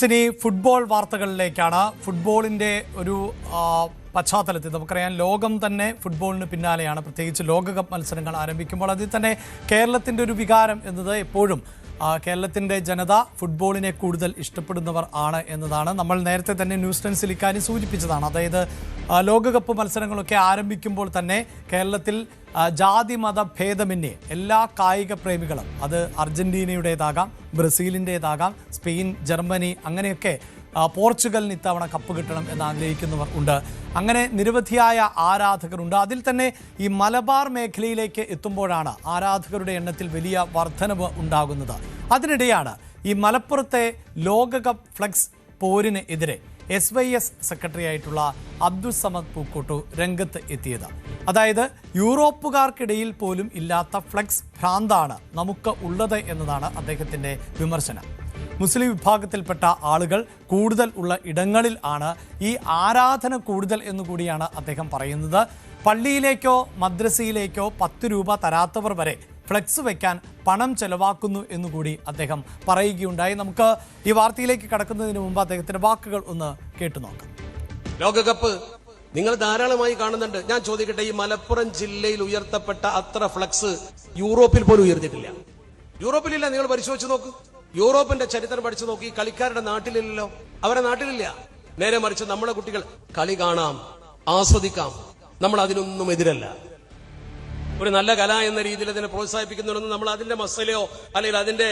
ഇനി ഫുട്ബോൾ വാർത്തകളിലേക്കാണ്. ഫുട്ബോളിൻ്റെ ഒരു പശ്ചാത്തലത്തിൽ നമുക്കറിയാം ലോകം തന്നെ ഫുട്ബോളിന് പിന്നാലെയാണ്. പ്രത്യേകിച്ച് ലോകകപ്പ് മത്സരങ്ങൾ ആരംഭിക്കുമ്പോൾ അതിൽ തന്നെ കേരളത്തിൻ്റെ ഒരു വികാരം എന്നത് എപ്പോഴും കേരളത്തിൻ്റെ ജനത ഫുട്ബോളിനെ കൂടുതൽ ഇഷ്ടപ്പെടുന്നവർ ആണ് എന്നതാണ്. നമ്മൾ നേരത്തെ തന്നെ ന്യൂസ് ടെൻസിൽ ഇക്കാര്യം സൂചിപ്പിച്ചതാണ്. അതായത് ലോകകപ്പ് മത്സരങ്ങളൊക്കെ ആരംഭിക്കുമ്പോൾ തന്നെ കേരളത്തിൽ ജാതി മത ഭേദമന്യേ എല്ലാ കായിക പ്രേമികളും, അത് അർജന്റീനയുടേതാകാം, ബ്രസീലിൻ്റേതാകാം, സ്പെയിൻ, ജർമ്മനി, അങ്ങനെയൊക്കെ പോർച്ചുഗലിന് ഇത്തവണ കപ്പ് കിട്ടണം എന്ന് ആഗ്രഹിക്കുന്നവർ ഉണ്ട്. അങ്ങനെ നിരവധിയായ ആരാധകരുണ്ട്. അതിൽ തന്നെ ഈ മലബാർ മേഖലയിലേക്ക് എത്തുമ്പോഴാണ് ആരാധകരുടെ എണ്ണത്തിൽ വലിയ വർധനവ് ഉണ്ടാകുന്നത്. അതിനിടെയാണ് ഈ മലപ്പുറത്തെ ലോകകപ്പ് ഫ്ലക്സ് പോരിന് എതിരെ SYS സെക്രട്ടറി ആയിട്ടുള്ള അബ്ദുൾ സമദ് പൂക്കോട്ടൂർ രംഗത്ത് എത്തിയത്. അതായത് യൂറോപ്പുകാർക്കിടയിൽ പോലും ഇല്ലാത്ത ഫ്ലക്സ് ഭ്രാന്താണ് നമുക്ക് ഉള്ളത് എന്നതാണ് അദ്ദേഹത്തിൻ്റെ വിമർശനം. മുസ്ലിം വിഭാഗത്തിൽപ്പെട്ട ആളുകൾ കൂടുതൽ ഉള്ള ഇടങ്ങളിൽ ആണ് ഈ ആരാധന കൂടുതൽ എന്നുകൂടിയാണ് അദ്ദേഹം പറയുന്നത്. പള്ളിയിലേക്കോ മദ്രസയിലേക്കോ 10 രൂപ തരാത്തവർ വരെ ഫ്ലെക്സ് വയ്ക്കാൻ പണം ചെലവാക്കുന്നു എന്നുകൂടി അദ്ദേഹം പറയുകയുണ്ടായി. നമുക്ക് ഈ വാർത്തയിലേക്ക് കടക്കുന്നതിന് മുമ്പ് അദ്ദേഹത്തിന്റെ വാക്കുകൾ ഒന്ന് കേട്ടു നോക്കാം. ലോകകപ്പ് നിങ്ങൾ ധാരാളമായി കാണുന്നുണ്ട്. ഞാൻ ചോദിക്കട്ടെ, ഈ മലപ്പുറം ജില്ലയിൽ ഉയർത്തപ്പെട്ട അത്ര ഫ്ലക്സ് യൂറോപ്പിൽ പോലും ഉയർത്തിയിട്ടില്ല. യൂറോപ്പിലില്ല. നിങ്ങൾ പരിശോധിച്ച് നോക്കൂ. യൂറോപ്പിന്റെ ചരിത്രം പഠിച്ചു നോക്കി. കളിക്കാരുടെ നാട്ടിലില്ലല്ലോ, അവരെ നാട്ടിലില്ല. നേരെ മറിച്ച് നമ്മളെ കുട്ടികൾ കളി കാണാം, ആസ്വദിക്കാം. നമ്മൾ അതിനൊന്നും എതിരല്ല. ഒരു നല്ല കല എന്ന രീതിയിൽ അതിനെ പ്രോത്സാഹിപ്പിക്കുന്നതൊന്നും നമ്മൾ അതിന്റെ മസലയോ അല്ലെങ്കിൽ അതിന്റെ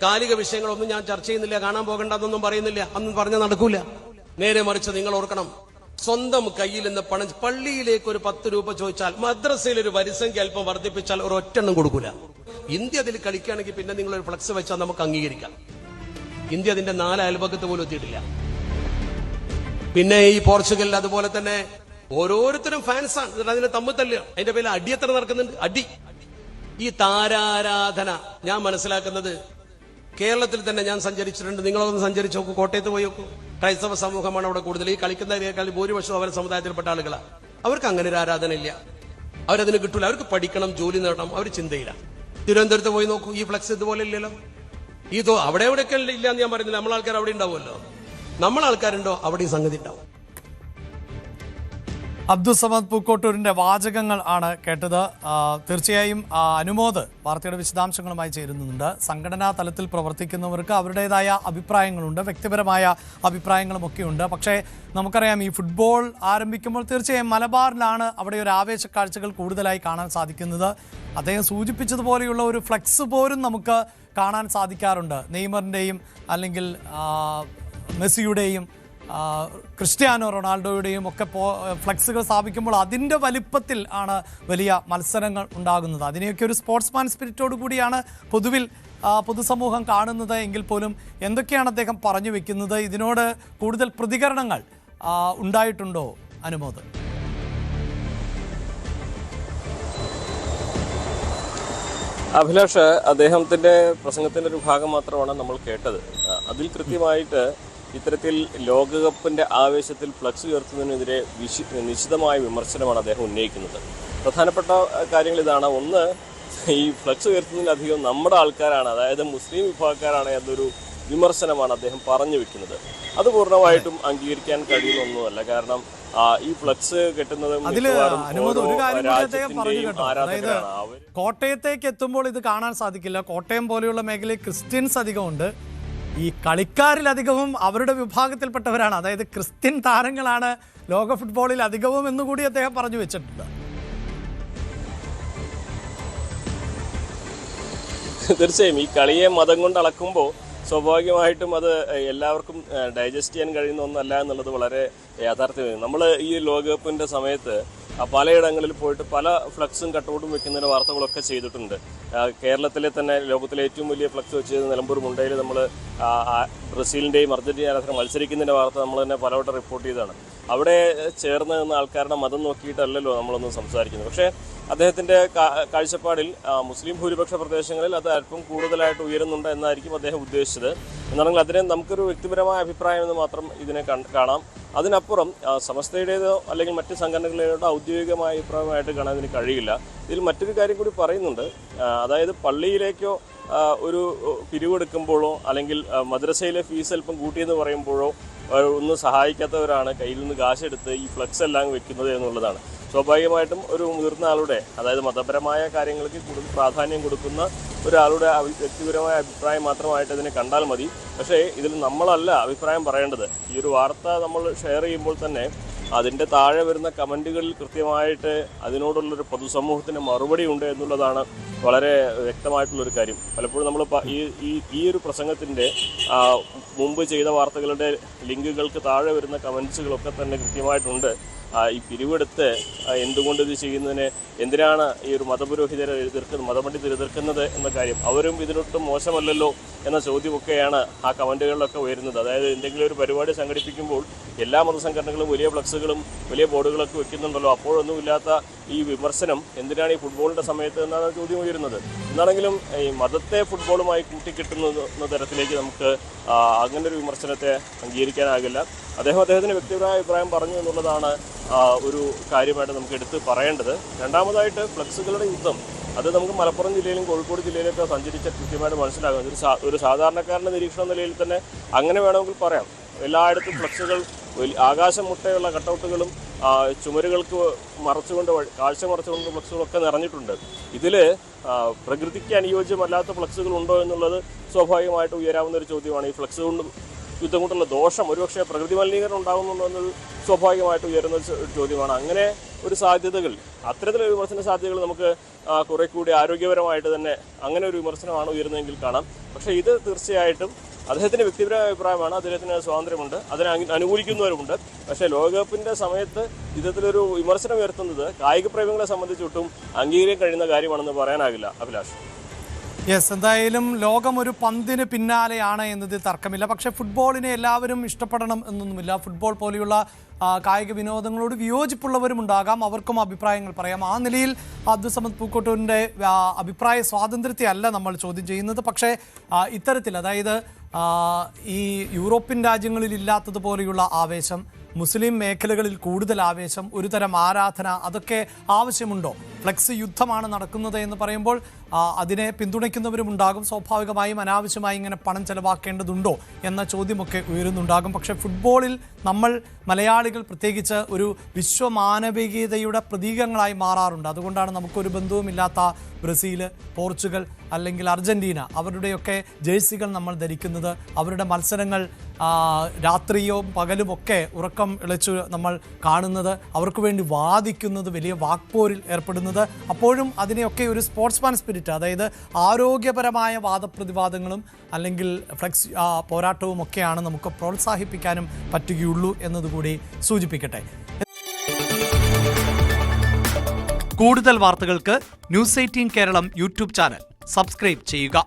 കാലിക വിഷയങ്ങളൊന്നും ഞാൻ ചർച്ച ചെയ്യുന്നില്ല. കാണാൻ പോകണ്ടെന്നൊന്നും പറയുന്നില്ല. അന്നും പറഞ്ഞാൽ നടക്കൂല. നേരെ മറിച്ച് നിങ്ങൾ ഓർക്കണം, സ്വന്തം കയ്യിൽ നിന്ന് പണം പള്ളിയിലേക്ക് ഒരു 10 രൂപ ചോദിച്ചാൽ, മദ്രസയിൽ ഒരു വരിസംഖ്യ അല്പം വർദ്ധിപ്പിച്ചാൽ ഒരു ഒറ്റെണ്ണം കൊടുക്കൂല. ഇന്ത്യ അതിൽ കളിക്കുകയാണെങ്കിൽ പിന്നെ നിങ്ങൾ ഒരു ഫ്ലക്സ് വെച്ചാൽ നമുക്ക് അംഗീകരിക്കാം. ഇന്ത്യ അതിന്റെ 4 അയൽപക്കത്ത് പോലും എത്തിയിട്ടില്ല. പിന്നെ ഈ പോർച്ചുഗലിൽ അതുപോലെ തന്നെ ഓരോരുത്തരും ഫാൻസാണ്. അതിന് തമ്മിൽ തല്ലുക. അതിന്റെ പേരിൽ അടി എത്ര നടക്കുന്നുണ്ട്, അടി. ഈ താരാരാധന ഞാൻ മനസ്സിലാക്കുന്നത് കേരളത്തിൽ തന്നെ ഞാൻ സഞ്ചരിച്ചിട്ടുണ്ട്. നിങ്ങളൊന്ന് സഞ്ചരിച്ചു നോക്കൂ, കോട്ടയത്ത് പോയി നോക്കൂ. ക്രൈസ്തവ സമൂഹമാണ് അവിടെ കൂടുതൽ. ഈ കളിക്കുന്നതിനേക്കാൾ ഭൂരിപക്ഷം അവരുടെ സമുദായത്തിൽപ്പെട്ട ആളുകളാണ്. അവർക്ക് അങ്ങനെ ഒരു ആരാധന ഇല്ല. അവരതിന് കിട്ടൂല. അവർക്ക് പഠിക്കണം, ജോലി നേടണം, അവർ ചിന്തയില്ല. തിരുവനന്തപുരത്ത് പോയി നോക്കൂ, ഈ ഫ്ലക്സ് ഇതുപോലെ ഇല്ലല്ലോ. ഇതോ അവിടെ എവിടെയൊക്കെ ഇല്ല എന്ന് ഞാൻ പറയുന്നില്ല. നമ്മളാൾക്കാർ അവിടെ ഉണ്ടാവുമല്ലോ. നമ്മളാൾക്കാരുണ്ടോ അവിടെയും സംഗതി ഉണ്ടാവും. അബ്ദുൾ സമദ് പൂക്കോട്ടൂരിൻ്റെ വാചകങ്ങൾ ആണ് കേട്ടത്. തീർച്ചയായും അനുമോദ് വാർത്തയുടെ വിശദാംശങ്ങളുമായി ചേരുന്നുണ്ട്. സംഘടനാ തലത്തിൽ പ്രവർത്തിക്കുന്നവർക്ക് അവരുടേതായ അഭിപ്രായങ്ങളുണ്ട്, വ്യക്തിപരമായ അഭിപ്രായങ്ങളുമൊക്കെയുണ്ട്. പക്ഷേ നമുക്കറിയാം, ഈ ഫുട്ബോൾ ആരംഭിക്കുമ്പോൾ തീർച്ചയായും മലബാറിലാണ് അവിടെ ഒരു ആവേശക്കാഴ്ചകൾ കൂടുതലായി കാണാൻ സാധിക്കുന്നത്. അദ്ദേഹം സൂചിപ്പിച്ചതുപോലെയുള്ള ഒരു ഫ്ലെക്സ് പോലും നമുക്ക് കാണാൻ സാധിക്കാറുണ്ട്. നെയ്മറിൻ്റെയും അല്ലെങ്കിൽ മെസ്സിയുടെയും ക്രിസ്ത്യാനോ റൊണാൾഡോയുടെയും ഒക്കെ ഫ്ലെക്സുകൾ സ്ഥാപിക്കുമ്പോൾ അതിൻ്റെ വലിപ്പത്തിൽ ആണ് വലിയ മത്സരങ്ങൾ ഉണ്ടാകുന്നത്. അതിനെയൊക്കെ ഒരു സ്പോർട്സ്മാൻ സ്പിരിറ്റോടു കൂടിയാണ് പൊതുവിൽ പൊതുസമൂഹം കാണുന്നത്. എങ്കിൽ പോലും എന്തൊക്കെയാണ് അദ്ദേഹം പറഞ്ഞു വെക്കുന്നത്? ഇതിനോട് കൂടുതൽ പ്രതികരണങ്ങൾ ഉണ്ടായിട്ടുണ്ടോ അനുമോദ്? അഭിലാഷ്, അദ്ദേഹത്തിൻ്റെ പ്രസംഗത്തിൻ്റെ ഒരു ഭാഗം മാത്രമാണ് നമ്മൾ കേട്ടത്. അതിൽ കൃത്യമായിട്ട് ഇത്തരത്തിൽ ലോകകപ്പിൻ്റെ ആവേശത്തിൽ ഫ്ലക്സ് ഉയർത്തുന്നതിനെതിരെ നിശിതമായ വിമർശനമാണ് അദ്ദേഹം ഉന്നയിക്കുന്നത്. പ്രധാനപ്പെട്ട കാര്യങ്ങൾ ഇതാണ്. ഒന്ന്, ഈ ഫ്ലക്സ് ഉയർത്തുന്നതിലധികം നമ്മുടെ ആൾക്കാരാണ്, അതായത് മുസ്ലിം വിഭാഗക്കാരാണ് എന്നൊരു വിമർശനമാണ് അദ്ദേഹം പറഞ്ഞു വെക്കുന്നത്. അത് പൂർണ്ണമായിട്ടും അംഗീകരിക്കാൻ കഴിയുന്ന ഒന്നുമല്ല. കാരണം ഈ ഫ്ലക്സ് കെട്ടുന്നത് കോട്ടയത്തേക്ക് എത്തുമ്പോൾ ഇത് കാണാൻ സാധിക്കില്ല. കോട്ടയം പോലെയുള്ള മേഖലയിൽ ക്രിസ്ത്യൻസ് അധികമുണ്ട്. ഈ കളിക്കാരിലധികവും അവരുടെ വിഭാഗത്തിൽപ്പെട്ടവരാണ്. അതായത് ക്രിസ്ത്യൻ താരങ്ങളാണ് ലോക ഫുട്ബോളിൽ അധികവും എന്നുകൂടി അദ്ദേഹം പറഞ്ഞു വെച്ചിട്ടുണ്ട്. തീർച്ചയായും ഈ കളിയെ മതം കൊണ്ട് അളക്കുമ്പോൾ സ്വാഭാവികമായിട്ടും അത് എല്ലാവർക്കും ഡൈജസ്റ്റ് ചെയ്യാൻ കഴിയുന്ന ഒന്നല്ല എന്നുള്ളത് വളരെ യാഥാർത്ഥ്യമാണ്. നമ്മൾ ഈ ലോകകപ്പിൻ്റെ സമയത്ത് പലയിടങ്ങളിൽ പോയിട്ട് പല ഫ്ലക്സും കട്ടൗട്ടും വെക്കുന്നതിന് വാർത്തകളൊക്കെ ചെയ്തിട്ടുണ്ട്. കേരളത്തിലെ തന്നെ ലോകത്തിലെ ഏറ്റവും വലിയ ഫ്ലക്സ് വെച്ച് നിലമ്പൂർ മുണ്ടയിൽ നമ്മൾ ബ്രസീലിൻ്റെയും അർജന്റീന ആരാധകർ മത്സരിക്കുന്നതിൻ്റെ വാർത്ത നമ്മൾ തന്നെ പലവട്ടം റിപ്പോർട്ട് ചെയ്തതാണ്. അവിടെ ചേർന്ന് നിന്ന ആൾക്കാരുടെ മതം നോക്കിയിട്ടല്ലല്ലോ നമ്മളൊന്നും സംസാരിക്കുന്നത്. പക്ഷേ അദ്ദേഹത്തിൻ്റെ കാഴ്ചപ്പാടിൽ മുസ്ലിം ഭൂരിപക്ഷ പ്രദേശങ്ങളിൽ അത് അല്പം കൂടുതലായിട്ട് ഉയരുന്നുണ്ട് എന്നായിരിക്കും അദ്ദേഹം ഉദ്ദേശിച്ചത്. എന്നാണെങ്കിൽ അതിനെ നമുക്കൊരു വ്യക്തിപരമായ അഭിപ്രായം എന്ന് മാത്രം ഇതിനെ കാണാം. അതിനപ്പുറം സമസ്തയുടേതോ അല്ലെങ്കിൽ മറ്റ് സംഘടനകളുടെ ഔദ്യോഗികമായ അഭിപ്രായമായിട്ട് കാണാൻ ഇതിന് കഴിയില്ല. ഇതിൽ മറ്റൊരു കാര്യം കൂടി പറയുന്നുണ്ട്. അതായത് പള്ളിയിലേക്കോ ഒരു പിരിവെടുക്കുമ്പോഴോ അല്ലെങ്കിൽ മദ്രസയിലെ ഫീസ് അല്പം കൂട്ടിയെന്ന് പറയുമ്പോഴോ ഒന്നും സഹായിക്കാത്തവരാണ് കയ്യിൽ നിന്ന് കാശെടുത്ത് ഈ ഫ്ലക്സ് എല്ലാം വെക്കുന്നത് എന്നുള്ളതാണ്. സ്വാഭാവികമായിട്ടും ഒരു മുതിർന്ന ആളുടെ, അതായത് മതപരമായ കാര്യങ്ങൾക്ക് കൂടുതൽ പ്രാധാന്യം കൊടുക്കുന്ന ഒരാളുടെ വ്യക്തിപരമായ അഭിപ്രായം മാത്രമായിട്ട് അതിനെ കണ്ടാൽ മതി. പക്ഷേ ഇതിൽ നമ്മളല്ല അഭിപ്രായം പറയേണ്ടത്. ഈ ഒരു വാർത്ത നമ്മൾ ഷെയർ ചെയ്യുമ്പോൾ തന്നെ അതിൻ്റെ താഴെ വരുന്ന കമൻറ്റുകളിൽ കൃത്യമായിട്ട് അതിനോടുള്ളൊരു പൊതുസമൂഹത്തിന് മറുപടി ഉണ്ട് എന്നുള്ളതാണ് വളരെ വ്യക്തമായിട്ടുള്ളൊരു കാര്യം. പലപ്പോഴും നമ്മൾ ഈ ഒരു പ്രസംഗത്തിൻ്റെ മുമ്പ് ചെയ്ത വാർത്തകളുടെ ലിങ്കുകൾക്ക് താഴെ വരുന്ന കമൻസുകളൊക്കെ തന്നെ കൃത്യമായിട്ടുണ്ട്. ഈ പിരിവെടുത്ത് എന്തുകൊണ്ട് ഇത് ചെയ്യുന്നതിന്, എന്തിനാണ് ഈ ഒരു മതപുരോഹിതരെ മതപണ്ഡിതരെ എതിർക്കുന്നത് എന്ന കാര്യം, അവരും ഇതിനൊട്ടും മോശമല്ലല്ലോ എന്ന ചോദ്യമൊക്കെയാണ് ആ കമൻറ്റുകളിലൊക്കെ ഉയരുന്നത്. അതായത് എന്തെങ്കിലും ഒരു പരിപാടി സംഘടിപ്പിക്കുമ്പോൾ എല്ലാ മതസംഘടനകളും വലിയ ഫ്ലക്സുകളും വലിയ ബോർഡുകളൊക്കെ വെക്കുന്നുണ്ടല്ലോ, അപ്പോഴൊന്നുമില്ലാത്ത ഈ വിമർശനം എന്തിനാണ് ഈ ഫുട്ബോളിൻ്റെ സമയത്ത് എന്നാണ് ചോദ്യം ഉയരുന്നത്. എന്നാണെങ്കിലും ഈ മതത്തെ ഫുട്ബോളുമായി കൂട്ടിക്കെട്ടുന്ന തരത്തിലേക്ക് നമുക്ക് അങ്ങനൊരു വിമർശനത്തെ അംഗീകരിക്കാനാകില്ല. അദ്ദേഹത്തിൻ്റെ വ്യക്തിപരമായ അഭിപ്രായം പറഞ്ഞു എന്നുള്ളതാണ് ഒരു കാര്യമായിട്ട് നമുക്ക് എടുത്ത് പറയേണ്ടത്. രണ്ടാമതായിട്ട് ഫ്ലക്സുകളുടെ യുദ്ധം, അത് നമുക്ക് മലപ്പുറം ജില്ലയിലും കോഴിക്കോട് ജില്ലയിലൊക്കെ സഞ്ചരിച്ച കൃത്യമായിട്ട് മനസ്സിലാകും. ഒരു സാധാരണക്കാരൻ്റെ നിരീക്ഷണ നിലയിൽ തന്നെ അങ്ങനെ വേണമെങ്കിൽ പറയാം. എല്ലായിടത്തും ഫ്ലക്സുകൾ, ആകാശം മുട്ടയുള്ള കട്ടൗട്ടുകളും ചുമരുകൾക്ക് കാഴ്ച മറച്ചുകൊണ്ട് ഫ്ലക്സുകളൊക്കെ നിറഞ്ഞിട്ടുണ്ട്. ഇതിൽ പ്രകൃതിക്ക് അനുയോജ്യമല്ലാത്ത ഫ്ലക്സുകൾ ഉണ്ടോ എന്നുള്ളത് സ്വാഭാവികമായിട്ട് ഉയരാവുന്ന ഒരു ചോദ്യമാണ്. ഈ ഫ്ലക്സ് കൊണ്ട് യുദ്ധം കൊണ്ടുള്ള ദോഷം, ഒരുപക്ഷെ പ്രകൃതി മലിനീകരണം ഉണ്ടാകുന്നുണ്ടോ എന്നത് സ്വാഭാവികമായിട്ട് ഉയരുന്ന ഒരു ചോദ്യമാണ്. അങ്ങനെ ഒരു സാധ്യതകൾ, അത്തരത്തിലൊരു വിമർശന സാധ്യതകൾ നമുക്ക് കുറെ കൂടി ആരോഗ്യപരമായിട്ട് തന്നെ അങ്ങനെ ഒരു വിമർശനമാണ് ഉയരുന്നതെങ്കിൽ കാണാം. പക്ഷേ ഇത് തീർച്ചയായിട്ടും അദ്ദേഹത്തിൻ്റെ വ്യക്തിപരമായ അഭിപ്രായമാണ്, അദ്ദേഹത്തിന് സ്വാതന്ത്ര്യമുണ്ട്, അതിനെ അനുകൂലിക്കുന്നവരുമുണ്ട്. പക്ഷേ ലോകകപ്പിൻ്റെ സമയത്ത് ഇത്തരത്തിലൊരു വിമർശനം ഉയർത്തുന്നത് കായിക പ്രേമികളെ സംബന്ധിച്ചിട്ടും അംഗീകരിക്കാൻ കഴിയുന്ന കാര്യമാണെന്ന് പറയാനാകില്ല. അഭിലാഷ്. യെസ്, എന്തായാലും ലോകം ഒരു പന്തിന് പിന്നാലെയാണ് എന്നതിൽ തർക്കമില്ല. പക്ഷേ ഫുട്ബോളിനെ എല്ലാവരും ഇഷ്ടപ്പെടണം എന്നൊന്നുമില്ല. ഫുട്ബോൾ പോലെയുള്ള കായിക വിനോദങ്ങളോട് വിയോജിപ്പുള്ളവരും ഉണ്ടാകാം, അവർക്കും അഭിപ്രായങ്ങൾ പറയാം. ആ നിലയിൽ അബ്ദുസമദ് പൂക്കോട്ടൂരിൻ്റെ അഭിപ്രായ സ്വാതന്ത്ര്യത്തെ അല്ല നമ്മൾ ചോദ്യം ചെയ്യുന്നത്. പക്ഷേ ഇത്തരത്തിൽ, അതായത് ഈ യൂറോപ്യൻ രാജ്യങ്ങളിൽ ഇല്ലാത്തതുപോലെയുള്ള ആവേശം, മുസ്ലിം മേഖലകളിൽ കൂടുതൽ ആവേശം, ഒരു തരം ആരാധന, അതൊക്കെ ആവശ്യമുണ്ടോ? ഫ്ലെക്സ് യുദ്ധമാണ് നടക്കുന്നത് എന്ന് പറയുമ്പോൾ അതിനെ പിന്തുണയ്ക്കുന്നവരും ഉണ്ടാകും. സ്വാഭാവികമായും അനാവശ്യമായി ഇങ്ങനെ പണം ചെലവാക്കേണ്ടതുണ്ടോ എന്ന ചോദ്യമൊക്കെ ഉയരുന്നുണ്ടാകും. പക്ഷേ ഫുട്ബോളിൽ നമ്മൾ മലയാളികൾ പ്രത്യേകിച്ച് ഒരു വിശ്വമാനവികതയുടെ പ്രതീകങ്ങളായി മാറാറുണ്ട്. അതുകൊണ്ടാണ് നമുക്കൊരു ബന്ധവുമില്ലാത്ത ബ്രസീൽ, പോർച്ചുഗൽ അല്ലെങ്കിൽ അർജൻറ്റീന, അവരുടെയൊക്കെ ജേഴ്സികൾ നമ്മൾ ധരിക്കുന്നത്, അവരുടെ മത്സരങ്ങൾ രാത്രിയും പകലുമൊക്കെ ഉറക്കം ഇളച്ചു നമ്മൾ കാണുന്നത്, അവർക്ക് വേണ്ടി വാദിക്കുന്നത്, വലിയ വാക്പോരിൽ ഏർപ്പെടുന്നത്. അപ്പോഴും അതിനെയൊക്കെ ഒരു സ്പോർട്സ്മാൻ സ്പിരിറ്റ്, അതായത് ആരോഗ്യപരമായ വാദപ്രതിവാദങ്ങളും അല്ലെങ്കിൽ ഫ്ലെക്സ് പോരാട്ടവും ഒക്കെയാണ് നമുക്ക് പ്രോത്സാഹിപ്പിക്കാനും പറ്റുകയുള്ളൂ എന്നതുകൂടി സൂചിപ്പിക്കട്ടെ. കൂടുതൽ വാർത്തകൾക്ക് news 18 Keralam YouTube channel subscribe ചെയ്യുക.